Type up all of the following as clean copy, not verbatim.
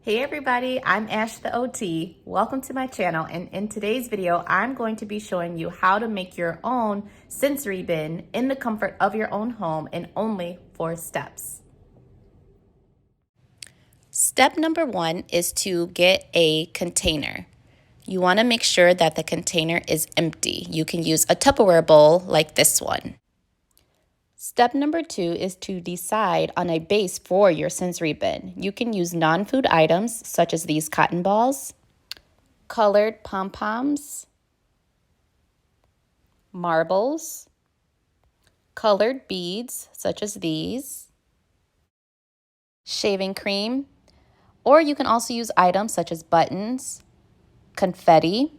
Hey everybody, I'm Ash the OT. Welcome to my channel, and in today's video, I'm going to be showing you how to make your own sensory bin in the comfort of your own home in only 4 steps. Step number 1 is to get a container. You want to make sure that the container is empty. You can use a Tupperware bowl like this one. Step number 2 is to decide on a base for your sensory bin. You can use non-food items such as these cotton balls, colored pom-poms, marbles, colored beads such as these, shaving cream, or you can also use items such as buttons, confetti,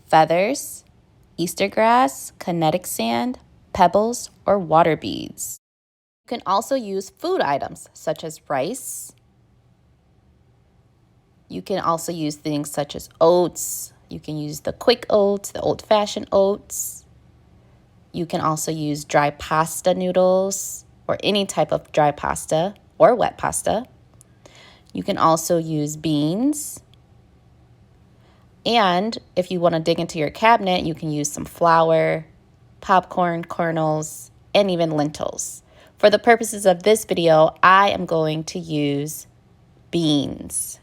feathers, Easter grass, kinetic sand, pebbles, or water beads. You can also use food items such as rice. You can also use things such as oats. You can use the quick oats, the old-fashioned oats. You can also use dry pasta noodles or any type of dry pasta or wet pasta. You can also use beans. And if you want to dig into your cabinet, you can use some flour, popcorn, kernels, and even lentils. For the purposes of this video, I am going to use beans.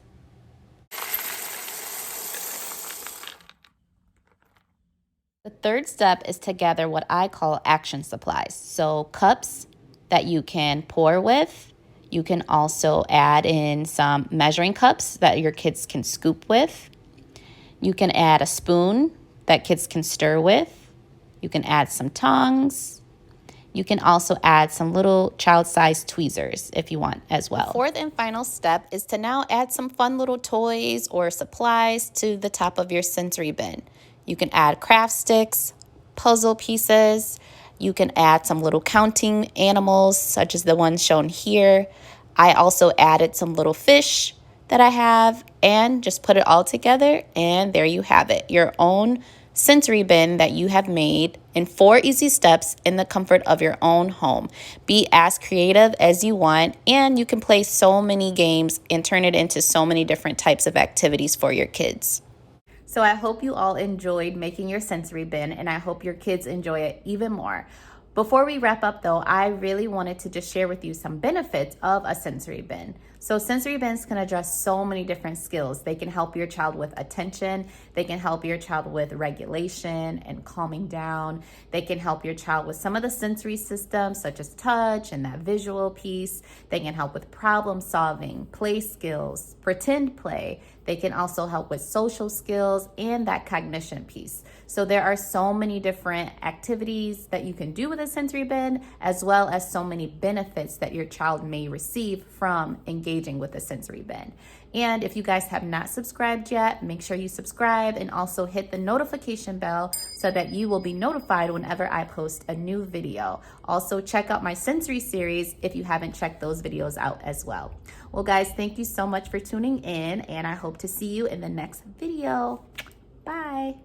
The third step is to gather what I call action supplies. So cups that you can pour with. You can also add in some measuring cups that your kids can scoop with. You can add a spoon that kids can stir with. You can add some tongs. You can also add some little child-sized tweezers if you want as well. The fourth and final step is to now add some fun little toys or supplies to the top of your sensory bin. You can add craft sticks, puzzle pieces. You can add some little counting animals such as the ones shown here. I also added some little fish that I have and just put it all together, and there you have it, your own sensory bin that you have made in 4 easy steps in the comfort of your own home. Be as creative as you want, and you can play so many games and turn it into so many different types of activities for your kids. So I hope you all enjoyed making your sensory bin, and I hope your kids enjoy it even more. Before we wrap up though, I really wanted to just share with you some benefits of a sensory bin. So sensory bins can address so many different skills. They can help your child with attention. They can help your child with regulation and calming down. They can help your child with some of the sensory systems such as touch and that visual piece. They can help with problem solving, play skills, pretend play. They can also help with social skills and that cognition piece. So there are so many different activities that you can do with a sensory bin, as well as so many benefits that your child may receive from engaging with a sensory bin. And if you guys have not subscribed yet, make sure you subscribe and also hit the notification bell so that you will be notified whenever I post a new video. Also, check out my sensory series if you haven't checked those videos out as well. Well, guys, thank you so much for tuning in, and I hope to see you in the next video. Bye.